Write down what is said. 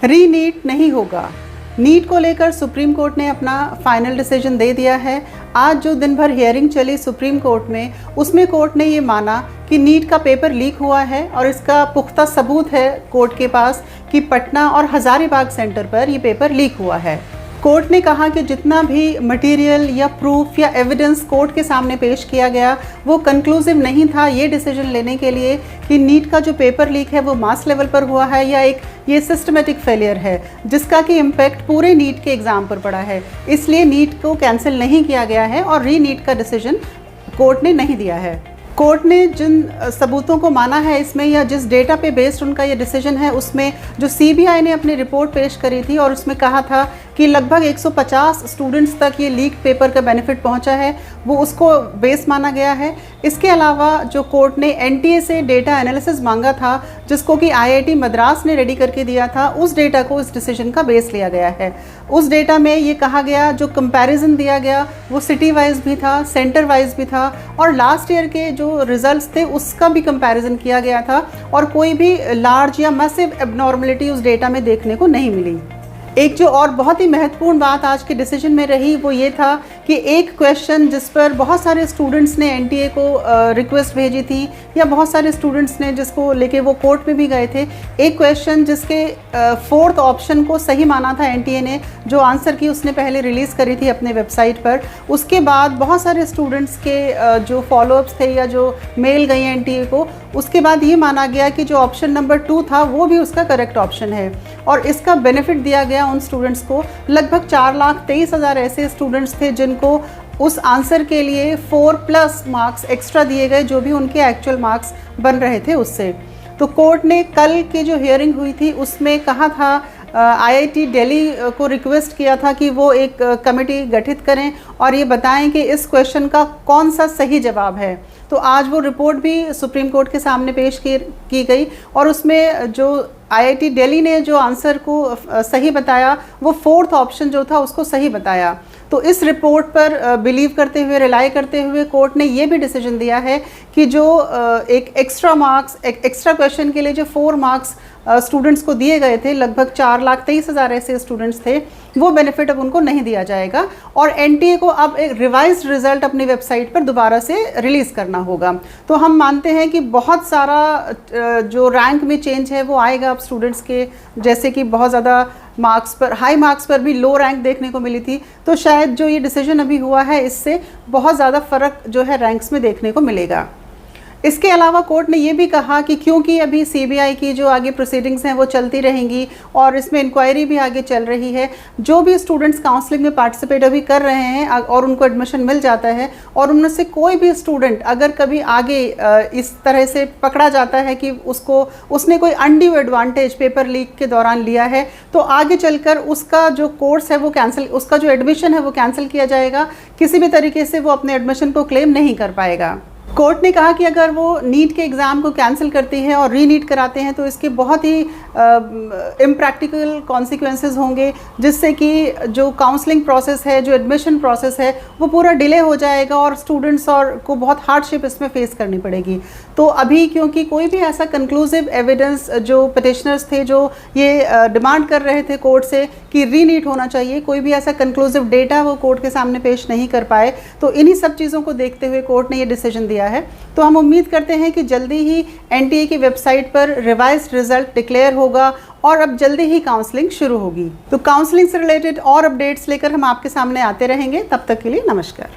री नीट नहीं होगा। नीट को लेकर सुप्रीम कोर्ट ने अपना फाइनल डिसीजन दे दिया है। आज जो दिन भर हियरिंग चली सुप्रीम कोर्ट में, उसमें कोर्ट ने ये माना कि नीट का पेपर लीक हुआ है और इसका पुख्ता सबूत है कोर्ट के पास कि पटना और हज़ारीबाग सेंटर पर ये पेपर लीक हुआ है। कोर्ट ने कहा कि जितना भी मटेरियल या प्रूफ या एविडेंस कोर्ट के सामने पेश किया गया वो कंक्लूसिव नहीं था ये डिसीजन लेने के लिए कि नीट का जो पेपर लीक है वो मास लेवल पर हुआ है या ये सिस्टमेटिक फेलियर है जिसका कि इम्पैक्ट पूरे नीट के एग्ज़ाम पर पड़ा है। इसलिए नीट को कैंसिल नहीं किया गया है और री नीट का डिसीजन कोर्ट ने नहीं दिया है। कोर्ट ने जिन सबूतों को माना है इसमें या जिस डेटा पे बेस्ड उनका ये डिसीजन है, उसमें जो सीबीआई ने अपनी रिपोर्ट पेश करी थी और उसमें कहा था कि लगभग 150 स्टूडेंट्स तक ये लीक पेपर का बेनिफिट पहुंचा है, वो उसको बेस माना गया है। इसके अलावा जो कोर्ट ने एनटीए से डेटा एनालिसिस मांगा था जिसको कि आईआईटी मद्रास ने रेडी करके दिया था, उस डेटा को इस डिसीजन का बेस लिया गया है। उस डेटा में ये कहा गया, जो कंपैरिजन दिया गया वो सिटी वाइज भी था, सेंटर वाइज भी था और लास्ट ईयर के जो रिजल्ट्स थे उसका भी कंपैरिजन किया गया था और कोई भी लार्ज या मैसिव एबनॉर्मलिटी उस डेटा में देखने को नहीं मिली। एक जो और बहुत ही महत्वपूर्ण बात आज के डिसीजन में रही वो ये था कि एक क्वेश्चन जिस पर बहुत सारे स्टूडेंट्स ने एनटीए को रिक्वेस्ट भेजी थी या बहुत सारे स्टूडेंट्स ने जिसको लेके वो कोर्ट में भी गए थे, एक क्वेश्चन जिसके फोर्थ ऑप्शन को सही माना था एनटीए ने, जो आंसर की उसने पहले रिलीज़ करी थी अपने वेबसाइट पर। उसके बाद बहुत सारे स्टूडेंट्स के जो फॉलोअप्स थे या जो मेल गई एनटीए को, उसके बाद ये माना गया कि जो ऑप्शन नंबर 2 था वो भी उसका करेक्ट ऑप्शन है और इसका बेनिफिट दिया गया उन स्टूडेंट्स को। लगभग 4,23,000 ऐसे स्टूडेंट्स थे जिनको उस आंसर के लिए 4+ मार्क्स एक्स्ट्रा दिए गए जो भी उनके एक्चुअल मार्क्स बन रहे थे उससे। तो कोर्ट ने कल की जो हियरिंग हुई थी उसमें कहा था, आईआईटी दिल्ली को रिक्वेस्ट किया था कि वो एक कमेटी गठित करें और ये बताएं कि इस क्वेश्चन का कौन सा सही जवाब है। तो आज वो रिपोर्ट भी सुप्रीम कोर्ट के सामने पेश की गई और उसमें जो आईआईटी दिल्ली ने जो आंसर को सही बताया वो फोर्थ ऑप्शन जो था उसको सही बताया। तो इस रिपोर्ट पर बिलीव करते हुए, रिलाई करते हुए कोर्ट ने ये भी डिसीजन दिया है कि जो एक एक्स्ट्रा मार्क्स, एक्स्ट्रा क्वेश्चन के लिए जो 4 मार्क्स स्टूडेंट्स को दिए गए थे, लगभग 4,23,000 ऐसे स्टूडेंट्स थे, वो बेनिफिट अब उनको नहीं दिया जाएगा और एनटीए को अब एक रिवाइज्ड रिजल्ट अपनी वेबसाइट पर दोबारा से रिलीज़ करना होगा। तो हम मानते हैं कि बहुत सारा जो रैंक में चेंज है वो आएगा अब स्टूडेंट्स के, जैसे कि बहुत ज़्यादा मार्क्स पर, हाई मार्क्स पर भी लो रैंक देखने को मिली थी। तो शायद जो ये डिसीजन अभी हुआ है इससे बहुत ज़्यादा फ़र्क जो है रैंक्स में देखने को मिलेगा। इसके अलावा कोर्ट ने ये भी कहा कि क्योंकि अभी सीबीआई की जो आगे प्रोसीडिंग्स हैं वो चलती रहेंगी और इसमें इंक्वायरी भी आगे चल रही है, जो भी स्टूडेंट्स काउंसलिंग में पार्टिसिपेट अभी कर रहे हैं और उनको एडमिशन मिल जाता है और उनमें से कोई भी स्टूडेंट अगर कभी आगे इस तरह से पकड़ा जाता है कि उसने कोई अनड्यू एडवांटेज पेपर लीक के दौरान लिया है, तो आगे चलकर उसका जो कोर्स है वो कैंसिल, उसका जो एडमिशन है वो कैंसिल किया जाएगा। किसी भी तरीके से वो अपने एडमिशन को क्लेम नहीं कर पाएगा। कोर्ट ने कहा कि अगर वो नीट के एग्ज़ाम को कैंसिल करती है और री नीट कराते हैं तो इसके बहुत ही इम्प्रैक्टिकल कॉन्सिक्वेंसेस होंगे, जिससे कि जो काउंसलिंग प्रोसेस है, जो एडमिशन प्रोसेस है, वो पूरा डिले हो जाएगा और स्टूडेंट्स और को बहुत हार्डशिप इसमें फेस करनी पड़ेगी। तो अभी क्योंकि कोई भी ऐसा कंक्लूसिव एविडेंस जो पिटिशनर्स थे जो ये डिमांड कर रहे थे कोर्ट से कि री नीट होना चाहिए, कोई भी ऐसा कंक्लूसिव डेटा वो कोर्ट के सामने पेश नहीं कर पाए, तो इन्हीं सब चीज़ों को देखते हुए कोर्ट ने ये डिसीजन दिया है। तो हम उम्मीद करते हैं कि जल्दी ही एनटीए की वेबसाइट पर रिवाइज्ड रिजल्ट डिक्लेयर होगा और अब जल्दी ही काउंसलिंग शुरू होगी। तो काउंसलिंग से रिलेटेड और अपडेट्स लेकर हम आपके सामने आते रहेंगे। तब तक के लिए नमस्कार।